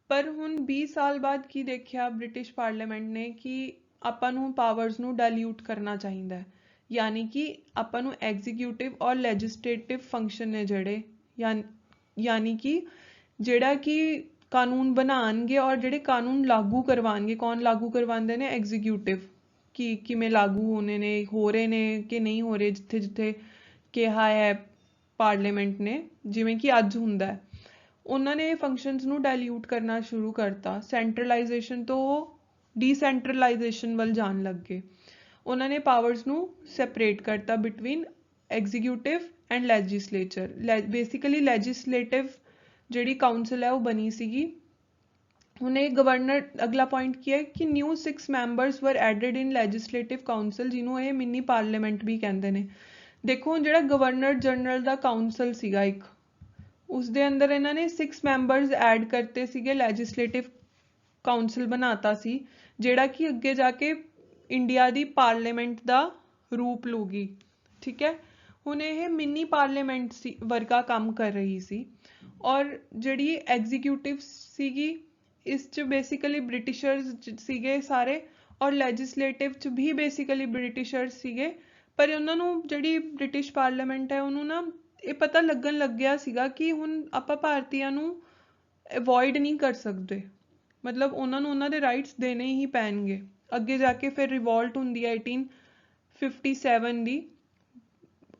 ਪਰ ਹੁਣ 20 ਸਾਲ ਬਾਅਦ ਕੀ ਦੇਖਿਆ ਬ੍ਰਿਟਿਸ਼ ਪਾਰਲੀਮੈਂਟ ਨੇ ਕਿ ਆਪਾਂ ਨੂੰ ਪਾਵਰਸ ਨੂੰ ਡਾਇਲਿਊਟ ਕਰਨਾ ਚਾਹੀਦਾ ਹੈ, ਯਾਨੀ ਕਿ ਆਪਾਂ ਨੂੰ ਐਗਜ਼ੀਕਿਊਟਿਵ ਔਰ ਲੈਜਿਸਲੇਟਿਵ ਫੰਕਸ਼ਨ ਨੇ ਜਿਹੜੇ, ਯਾਨੀ ਕਿ ਜਿਹੜਾ ਕਿ ਕਾਨੂੰਨ ਬਣਾਉਣਗੇ ਔਰ ਜਿਹੜੇ ਕਾਨੂੰਨ ਲਾਗੂ ਕਰਵਾਉਣਗੇ, ਕੌਣ ਲਾਗੂ ਕਰਵਾਉਂਦੇ ਨੇ, ਐਗਜ਼ੀਕਿਊਟਿਵ, ਕਿ ਕਿਵੇਂ ਲਾਗੂ ਹੋਣੇ ਨੇ, ਹੋ ਰਹੇ ਨੇ ਕਿ ਨਹੀਂ ਹੋ ਰਹੇ, ਜਿੱਥੇ ਜਿੱਥੇ ਕਿਹਾ ਹੈ ਪਾਰਲੀਮੈਂਟ ਨੇ, ਜਿਵੇਂ ਕਿ ਅੱਜ ਹੁੰਦਾ ਹੈ। ਉਹਨਾਂ ਨੇ ਫੰਕਸ਼ਨਸ ਨੂੰ ਡਾਇਲਿਊਟ ਕਰਨਾ ਸ਼ੁਰੂ ਕਰਤਾ, ਸੈਂਟਰਲਾਈਜ਼ੇਸ਼ਨ ਤੋਂ ਡੀਸੈਂਟਰਲਾਈਜ਼ੇਸ਼ਨ ਵੱਲ ਜਾਣ ਲੱਗੇ। ਉਹਨਾਂ ਨੇ ਪਾਵਰਸ ਨੂੰ ਸੈਪਰੇਟ ਕਰਤਾ between executive and legislature. Basically legislative ਜਿਹੜੀ ਕਾਊਂਸਲ ਹੈ ਉਹ ਬਣੀ ਸੀਗੀ। ਹੁਣ ਇਹ ਗਵਰਨਰ, ਅਗਲਾ ਪੁਆਇੰਟ ਕੀ ਹੈ ਕਿ ਨਿਊ 6 ਮੈਂਬਰਸ ਵਰ ਐਡਡ ਇਨ ਲੈਜਿਸਲੇਟਿਵ ਕਾਊਂਸਲ, ਜਿਹਨੂੰ ਇਹ ਮਿਨੀ ਪਾਰਲੀਮੈਂਟ ਵੀ ਕਹਿੰਦੇ ਨੇ। ਦੇਖੋ ਜਿਹੜਾ ਗਵਰਨਰ ਜਨਰਲ ਦਾ ਕਾਊਂਸਲ ਸੀਗਾ ਇੱਕ, ਉਸਦੇ ਅੰਦਰ ਇਹਨਾਂ ਨੇ 6 ਮੈਂਬਰਸ ਐਡ ਕਰਤੇ ਸੀਗੇ, ਲੈਜਿਸਲੇਟਿਵ ਕਾਊਂਸਲ ਬਣਾਤਾ ਸੀ ਜਿਹੜਾ ਕਿ ਅੱਗੇ ਜਾ ਕੇ ਇੰਡੀਆ ਦੀ ਪਾਰਲੀਮੈਂਟ ਦਾ ਰੂਪ ਲੂਗੀ। ਠੀਕ ਹੈ, ਹੁਣ ਇਹ ਮਿਨੀ ਪਾਰਲੀਮੈਂਟ ਸੀ ਵਰਗਾ ਕੰਮ ਕਰ ਰਹੀ ਸੀ। ਔਰ ਜਿਹੜੀ ਐਗਜ਼ੀਕਿਊਟਿਵ ਸੀਗੀ ਇਸ 'ਚ ਬੇਸਿਕਲੀ ਬ੍ਰਿਟਿਸ਼ਰਸ ਸੀਗੇ ਸਾਰੇ, ਔਰ ਲੈਜਿਸਲੇਟਿਵ 'ਚ ਵੀ ਬੇਸਿਕਲੀ ਬ੍ਰਿਟਿਸ਼ਰਸ ਸੀਗੇ। ਪਰ ਉਹਨਾਂ ਨੂੰ ਜਿਹੜੀ ਬ੍ਰਿਟਿਸ਼ ਪਾਰਲੀਮੈਂਟ ਹੈ ਉਹਨੂੰ ਨਾ ਇਹ ਪਤਾ ਲੱਗਣ ਲੱਗਿਆ ਸੀਗਾ ਕਿ ਹੁਣ ਆਪਾਂ ਭਾਰਤੀਆਂ ਨੂੰ ਅਵੋਇਡ ਨਹੀਂ ਕਰ ਸਕਦੇ, ਮਤਲਬ ਉਹਨਾਂ ਨੂੰ ਉਹਨਾਂ ਦੇ ਰਾਈਟਸ ਦੇਣੇ ਹੀ ਪੈਣਗੇ। ਅੱਗੇ ਜਾ ਕੇ ਫਿਰ ਰਿਵੋਲਟ ਹੁੰਦੀ ਹੈ 1857 ਦੀ,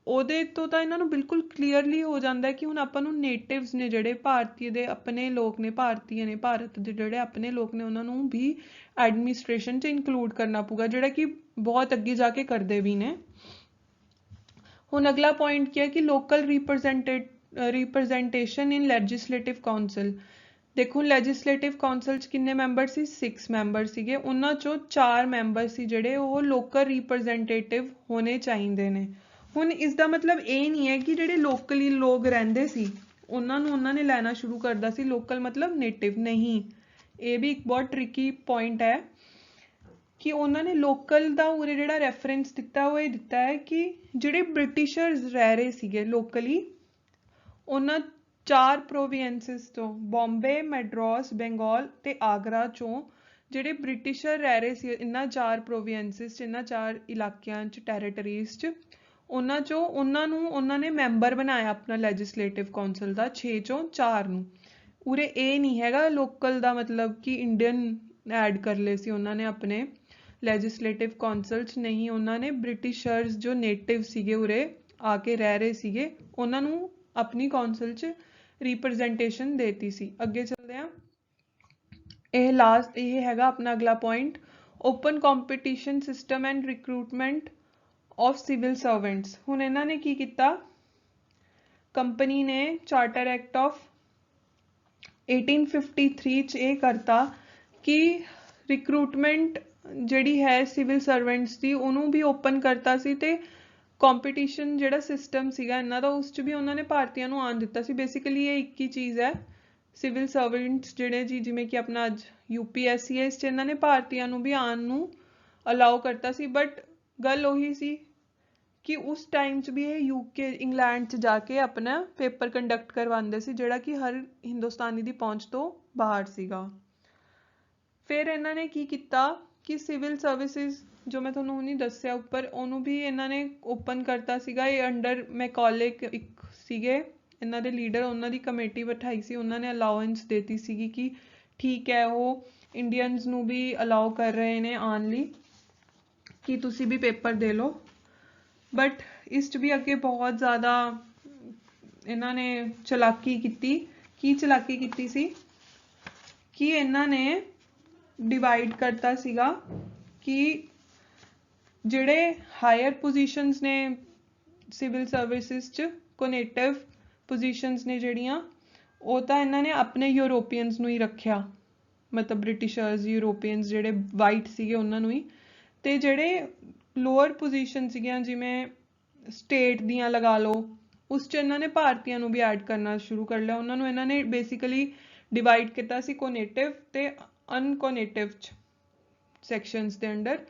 ਉਹਦੇ ਤੋਂ ਤਾਂ ਇਹਨਾਂ ਨੂੰ ਬਿਲਕੁਲ ਕਲੀਅਰਲੀ ਹੋ ਜਾਂਦਾ ਹੈ ਕਿ ਹੁਣ ਆਪਾਂ ਨੂੰ ਨੇਟਿਵਸ ਨੇ ਜਿਹੜੇ ਭਾਰਤੀ ਦੇ ਆਪਣੇ ਲੋਕ ਨੇ, ਭਾਰਤੀ ਨੇ, ਭਾਰਤ ਦੇ ਜਿਹੜੇ ਆਪਣੇ ਲੋਕ ਨੇ, ਉਹਨਾਂ ਨੂੰ ਵੀ ਐਡਮਿਨਿਸਟ੍ਰੇਸ਼ਨ 'ਚ ਇਨਕਲੂਡ ਕਰਨਾ ਪਊਗਾ, ਜਿਹੜਾ ਕਿ ਬਹੁਤ ਅੱਗੇ ਜਾ ਕੇ ਕਰਦੇ ਵੀ ਨੇ। ਹੁਣ ਅਗਲਾ ਪੁਆਇੰਟ ਕੀ ਹੈ ਕਿ ਲੋਕਲ ਰਿਪਰਜ਼ੈਂਟੇਸ਼ਨ ਇਨ ਲੈਜਿਸਲੇਟਿਵ ਕਾਊਂਸਲ। देखो ਲੈਜਿਸਲੇਟਿਵ ਕਾਉਂਸਲ ਚ ਕਿੰਨੇ ਮੈਂਬਰ ਸੀ 6 ਮੈਂਬਰ ਸੀਗੇ ਉਹਨਾਂ ਚੋਂ 4 ਮੈਂਬਰ ਸੀ ਜਿਹੜੇ ਉਹ ਲੋਕਲ ਰਿਪਰੈਜ਼ੈਂਟੇਟਿਵ ਹੋਣੇ ਚਾਹੀਦੇ ਨੇ ਹੁਣ ਇਸ ਦਾ ਮਤਲਬ ਇਹ ਨਹੀਂ ਹੈ ਕਿ ਜਿਹੜੇ ਲੋਕਲੀ ਲੋਕ ਰਹਿੰਦੇ ਸੀ ਉਹਨਾਂ ਨੂੰ ਉਹਨਾਂ ਨੇ ਲੈਣਾ ਸ਼ੁਰੂ ਕਰਦਾ ਸੀ ਲੋਕਲ ਮਤਲਬ ਨੇਟਿਵ ਨਹੀਂ ਇਹ ਵੀ ਇੱਕ ਬਹੁਤ ਟ੍ਰਿਕੀ ਪੁਆਇੰਟ ਹੈ ਕਿ ਉਹਨਾਂ ਨੇ ਲੋਕਲ ਦਾ ਉਰੇ ਜਿਹੜਾ ਰੈਫਰੈਂਸ ਦਿੱਤਾ ਉਹ ਇਹ ਦਿੱਤਾ ਹੈ ਕਿ ਜਿਹੜੇ ਬ੍ਰਿਟਿਸ਼ਰਸ ਰਹਿ ਰਹੇ ਸੀਗੇ ਲੋਕਲੀ ਉਹਨਾਂ 4 ਪ੍ਰੋਵਿੰਸਸ ਤੋਂ ਬੰਬੇ ਮੈਡਰਾਸ ਬੰਗਾਲ ਤੇ ਆਗਰਾ ਚੋਂ ਜਿਹੜੇ ਬ੍ਰਿਟਿਸ਼ਰ ਰਹਿ ਰਹੇ ਸੀ ਇਹਨਾਂ 4 ਪ੍ਰੋਵਿੰਸਸ ਚ ਇਹਨਾਂ 4 ਇਲਾਕਿਆਂ ਚ ਟੈਰੀਟਰੀਜ਼ ਚ ਉਹਨਾਂ ਚੋਂ ਉਹਨਾਂ ਨੂੰ ਉਹਨਾਂ ਨੇ ਮੈਂਬਰ ਬਣਾਇਆ ਆਪਣਾ ਲੈਜਿਸਲੇਟਿਵ ਕਾਉਂਸਲ ਦਾ 6 ਚੋਂ 4 ਨੂੰ ਉਰੇ ਇਹ ਨਹੀਂ ਹੈਗਾ ਲੋਕਲ ਦਾ ਮਤਲਬ ਕਿ ਇੰਡੀਅਨ ਐਡ ਕਰ ਲਏ ਸੀ ਉਹਨਾਂ ਨੇ ਆਪਣੇ ਲੈਜਿਸਲੇਟਿਵ ਕਾਉਂਸਲ ਚ ਨਹੀਂ ਉਹਨਾਂ ਨੇ ਬ੍ਰਿਟਿਸ਼ਰਸ ਜੋ ਨੇਟਿਵ ਸੀਗੇ ਉਰੇ ਆ ਕੇ ਰਹਿ ਰਹੇ ਸੀਗੇ ਉਹਨਾਂ ਨੂੰ ਆਪਣੀ ਕਾਉਂਸਲ ਚ ਰਿਪਰੈਜ਼ੈਂਟੇਸ਼ਨ ਦੇਤੀ ਸੀ ਅੱਗੇ ਚੱਲਦੇ ਹਾਂ ਇਹ ਹੈਗਾ ਆਪਣਾ ਅਗਲਾ point open competition system and recruitment of civil servants ਹੁਣ ਇਹਨਾਂ ਨੇ ਕੀ ਕੀਤਾ ਕੰਪਨੀ ਨੇ ਚਾਰਟਰ ਐਕਟ ਆਫ 1853 ਚ ਇਹ ਕਰਤਾ ਕਿ ਰਿਕਰੂਟਮੈਂਟ ਜਿਹੜੀ ਹੈ ਸਿਵਲ ਸਰਵੈਂਟਸ ਦੀ ਉਹਨੂੰ ਵੀ ਓਪਨ ਕਰਤਾ ਸੀ ਤੇ ਕੰਪੀਟੀਸ਼ਨ ਜਿਹੜਾ ਸਿਸਟਮ ਸੀਗਾ ਇਹਨਾਂ ਦਾ ਉਸ 'ਚ ਵੀ ਉਹਨਾਂ ਨੇ ਭਾਰਤੀਆਂ ਨੂੰ ਆਉਣ ਦਿੱਤਾ ਸੀ ਬੇਸਿਕਲੀ ਇਹ ਇੱਕ ਹੀ ਚੀਜ਼ ਹੈ ਸਿਵਲ ਸਰਵੈਂਟਸ ਜਿਹੜੇ ਜੀ ਜਿਵੇਂ ਕਿ ਆਪਣਾ ਅੱਜ UPSC ਹੈ ਇਸ 'ਚ ਇਹਨਾਂ ਨੇ ਭਾਰਤੀਆਂ ਨੂੰ ਵੀ ਆਉਣ ਨੂੰ ਅਲਾਓ ਕਰਤਾ ਸੀ ਬਟ ਗੱਲ ਉਹੀ ਸੀ ਕਿ ਉਸ ਟਾਈਮ 'ਚ ਵੀ ਇਹ UK ਇੰਗਲੈਂਡ 'ਚ ਜਾ ਕੇ ਆਪਣਾ ਪੇਪਰ ਕੰਡਕਟ ਕਰਵਾਉਂਦੇ ਸੀ ਜਿਹੜਾ ਕਿ ਹਰ ਹਿੰਦੁਸਤਾਨੀ ਦੀ ਪਹੁੰਚ ਤੋਂ ਬਾਹਰ ਸੀਗਾ ਫਿਰ ਇਹਨਾਂ ਨੇ ਕੀ ਕੀਤਾ ਕਿ ਸਿਵਲ ਸਰਵਿਸਿਜ਼ ਜੋ ਮੈਂ ਤੁਹਾਨੂੰ ਹੁਣੀ ਦੱਸਿਆ ਉੱਪਰ ਉਹਨੂੰ ਵੀ ਇਹਨਾਂ ਨੇ ਓਪਨ ਕਰਤਾ ਸੀਗਾ ਇਹ ਅੰਡਰ ਮੈਕੌਲੇ ਇੱਕ ਸੀਗੇ ਇਹਨਾਂ ਦੇ ਲੀਡਰ ਉਹਨਾਂ ਦੀ ਕਮੇਟੀ ਬਿਠਾਈ ਸੀ ਉਹਨਾਂ ਨੇ ਅਲਾਉੈਂਸ ਦੇਤੀ ਸੀਗੀ ਕਿ ਠੀਕ ਹੈ ਉਹ ਇੰਡੀਅਨਸ ਨੂੰ ਵੀ ਅਲਾਓ ਕਰ ਰਹੇ ਨੇ ਆਉਣ ਲਈ ਕਿ ਤੁਸੀਂ ਵੀ ਪੇਪਰ ਦੇ ਲਓ ਬਟ ਇਸ 'ਚ ਵੀ ਅੱਗੇ ਬਹੁਤ ਜ਼ਿਆਦਾ ਇਹਨਾਂ ਨੇ ਚਲਾਕੀ ਕੀਤੀ ਕੀ ਚਲਾਕੀ ਕੀਤੀ ਸੀ ਕਿ ਇਹਨਾਂ ਨੇ ਡਿਵਾਈਡ ਕਰਤਾ ਸੀਗਾ ਕਿ ਜਿਹੜੇ ਹਾਇਰ ਪੋਜੀਸ਼ਨਸ ਨੇ ਸਿਵਲ ਸਰਵਿਸਿਜ਼ 'ਚ ਕੋਨੇਟਿਵ ਪੋਜੀਸ਼ਨਸ ਨੇ ਜਿਹੜੀਆਂ ਉਹ ਤਾਂ ਇਹਨਾਂ ਨੇ ਆਪਣੇ ਯੂਰੋਪੀਅਨਸ ਨੂੰ ਹੀ ਰੱਖਿਆ ਮਤਲਬ ਬ੍ਰਿਟਿਸ਼ਰਸ ਯੂਰੋਪੀਅਨਸ ਜਿਹੜੇ ਵਾਈਟ ਸੀਗੇ ਉਹਨਾਂ ਨੂੰ ਹੀ ਤੇ ਜਿਹੜੇ ਲੋਅਰ ਪੋਜੀਸ਼ਨ ਸੀਗੀਆਂ ਜਿਵੇਂ ਸਟੇਟ ਦੀਆਂ ਲਗਾ ਲਓ ਉਸ 'ਚ ਇਹਨਾਂ ਨੇ ਭਾਰਤੀਆਂ ਨੂੰ ਵੀ ਐਡ ਕਰਨਾ ਸ਼ੁਰੂ ਕਰ ਲਿਆ ਉਹਨਾਂ ਨੂੰ ਇਹਨਾਂ ਨੇ ਬੇਸਿਕਲੀ ਡਿਵਾਈਡ ਕੀਤਾ ਸੀ ਕੋਨੇਟਿਵ ਤੇ ਅਨਕੋਨੇਟਿਵ ਸੈਕਸ਼ਨਸ ਦੇ ਅੰਡਰ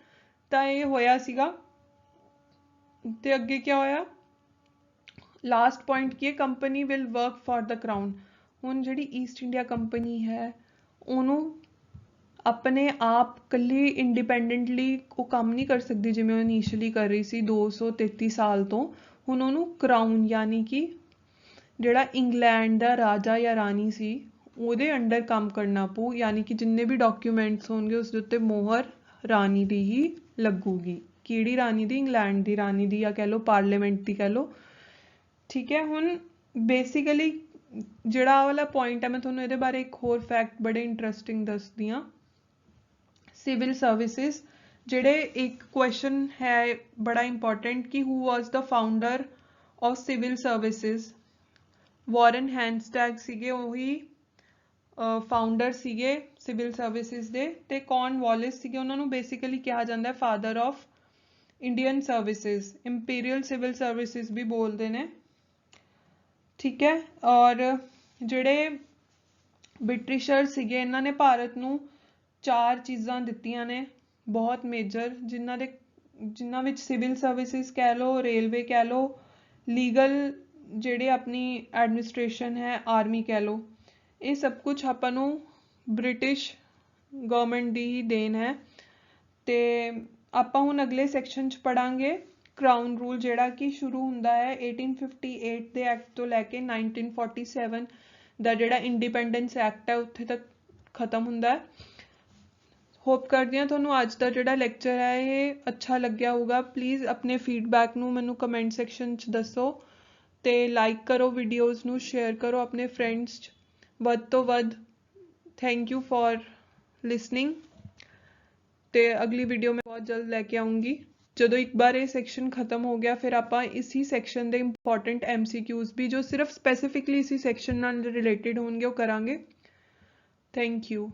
ਤਾਂ ਇਹ ਹੋਇਆ ਸੀਗਾ ਤੇ ਅੱਗੇ ਕੀ ਹੋਇਆ ਲਾਸਟ ਪੁਆਇੰਟ ਕੀ ਹੈ company will work for the crown ਹੁਣ ਜਿਹੜੀ ਈਸਟ ਇੰਡੀਆ ਕੰਪਨੀ ਹੈ ਉਹਨੂੰ ਆਪਣੇ ਆਪ ਇਕੱਲੀ ਇੰਡੀਪੈਂਡੈਂਟਲੀ ਉਹ ਕੰਮ ਨਹੀਂ ਕਰ ਸਕਦੀ ਜਿਵੇਂ ਉਹ ਇਨੀਸ਼ੀਅਲੀ ਕਰ ਰਹੀ ਸੀ 233 ਸਾਲ ਤੋਂ ਹੁਣ ਉਹਨੂੰ ਕਰਾਊਨ ਯਾਨੀ ਕਿ ਜਿਹੜਾ ਇੰਗਲੈਂਡ ਦਾ ਰਾਜਾ ਜਾਂ ਰਾਣੀ ਸੀ ਉਹਦੇ ਅੰਡਰ ਕੰਮ ਕਰਨਾ ਪਊ ਯਾਨੀ ਕਿ ਜਿੰਨੇ ਵੀ ਡਾਕੂਮੈਂਟਸ ਹੋਣਗੇ ਉਸ ਦੇ ਉੱਤੇ ਮੋਹਰ ਰਾਣੀ ਦੀ ਹੀ ਲੱਗੂਗੀ ਕਿਹੜੀ ਰਾਣੀ ਦੀ ਇੰਗਲੈਂਡ ਦੀ ਰਾਣੀ ਦੀ ਜਾਂ ਕਹਿ ਲਓ ਪਾਰਲੀਮੈਂਟ ਦੀ ਕਹਿ ਲਓ ਠੀਕ ਹੈ ਹੁਣ ਬੇਸਿਕਲੀ ਜਿਹੜਾ ਵਾਲਾ ਪੁਆਇੰਟ ਹੈ ਮੈਂ ਤੁਹਾਨੂੰ ਇਹਦੇ ਬਾਰੇ ਇੱਕ ਹੋਰ ਫੈਕਟ ਬੜੇ ਇੰਟਰਸਟਿੰਗ ਦੱਸਦੀ ਹਾਂ ਸਿਵਲ ਸਰਵਿਸਿਜ਼ ਜਿਹੜੇ ਇੱਕ ਕੁਐਸਚਨ ਹੈ ਬੜਾ ਇੰਪੋਰਟੈਂਟ ਕਿ ਹੂ ਵਾਜ਼ ਦ ਫਾਊਂਡਰ ਆਫ ਸਿਵਲ ਸਰਵਿਸਿਜ਼ ਵਾਰਨ ਹੈਂਸਟੈਗ ਸੀਗੇ ਉਹੀ ਫਾਊਂਡਰ ਸੀਗੇ ਸਿਵਲ ਸਰਵਿਸਿਜ਼ ਦੇ ਤੇ ਕੌਰਨਵਾਲਿਸ ਸੀਗੇ ਉਹਨਾਂ ਨੂੰ ਬੇਸਿਕਲੀ ਕਿਹਾ ਜਾਂਦਾ ਹੈ father of Indian services imperial civil services ਵੀ ਬੋਲਦੇ ਨੇ ਠੀਕ ਹੈ ਔਰ ਜਿਹੜੇ ਬ੍ਰਿਟਿਸ਼ਰ ਸੀਗੇ ਇਹਨਾਂ ਨੇ ਭਾਰਤ ਨੂੰ 4 ਚੀਜ਼ਾਂ ਦਿੱਤੀਆਂ ਨੇ ਬਹੁਤ ਮੇਜਰ ਜਿਨ੍ਹਾਂ ਵਿੱਚ ਸਿਵਲ ਸਰਵਿਸਿਜ਼ ਕਹਿ ਲਓ ਰੇਲਵੇ ਕਹਿ ਲਓ ਲੀਗਲ ਜਿਹੜੇ ਆਪਣੀ ਐਡਮਿਨਿਸਟ੍ਰੇਸ਼ਨ ਹੈ ਆਰਮੀ ਕਹਿ ਲਓ ਇਹ ਸਭ ਕੁਝ ਆਪਾਂ ਨੂੰ ਬ੍ਰਿਟਿਸ਼ ਗਵਰਨਮੈਂਟ ਦੀ ਹੀ ਦੇਣ ਹੈ ਤੇ ਆਪਾਂ ਹੁਣ ਅਗਲੇ ਸੈਕਸ਼ਨ 'ਚ ਪੜਾਂਗੇ ਕਰਾਊਨ ਰੂਲ ਜਿਹੜਾ ਕਿ ਸ਼ੁਰੂ ਹੁੰਦਾ ਹੈ 1858 ਦੇ ਐਕਟ ਤੋਂ ਲੈ ਕੇ 1947 ਦਾ ਜਿਹੜਾ ਇੰਡੀਪੈਂਡੈਂਸ ਐਕਟ ਹੈ ਉੱਥੇ ਤੱਕ ਖਤਮ ਹੁੰਦਾ ਹੈ ਹੋਪ ਕਰਦੀ ਹਾਂ ਤੁਹਾਨੂੰ ਅੱਜ ਦਾ ਜਿਹੜਾ ਲੈਕਚਰ ਹੈ ਇਹ ਅੱਛਾ ਲੱਗਿਆ ਹੋਊਗਾ ਪਲੀਜ਼ ਆਪਣੇ ਫੀਡਬੈਕ ਨੂੰ ਮੈਨੂੰ ਕਮੈਂਟ ਸੈਕਸ਼ਨ 'ਚ ਦੱਸੋ ਤੇ ਲਾਈਕ ਕਰੋ ਵੀਡੀਓਜ਼ ਨੂੰ ਸ਼ੇਅਰ ਕਰੋ ਆਪਣੇ ਫਰੈਂਡਸ 'ਚ ਵੱਧ ਤੋਂ ਵੱਧ ਥੈਂਕ ਯੂ ਫॉर ਲਿਸਨਿੰਗ ਤੇ ਅਗਲੀ ਵੀਡੀਓ ਮੈਂ ਬਹੁਤ ਜਲਦ ਲੈ ਕੇ ਆਉਂਗੀ ਜਦੋਂ ਇੱਕ ਬਾਰ ਇਹ ਸੈਕਸ਼ਨ ਖਤਮ ਹੋ ਗਿਆ ਫਿਰ ਆਪਾਂ ਇसी ਸੈਕਸ਼ਨ ਦੇ ਇੰਪੋਰਟੈਂਟ MCQs ਵੀ ਜੋ ਸਿਰਫ ਸਪੈਸੀਫਿਕਲੀ ਇसी ਸੈਕਸ਼ਨ ਨਾਲ ਰਿਲੇਟਡ ਹੋਣਗੇ ਉਹ ਕਰਾਂਗੇ ਥੈਂਕ ਯੂ।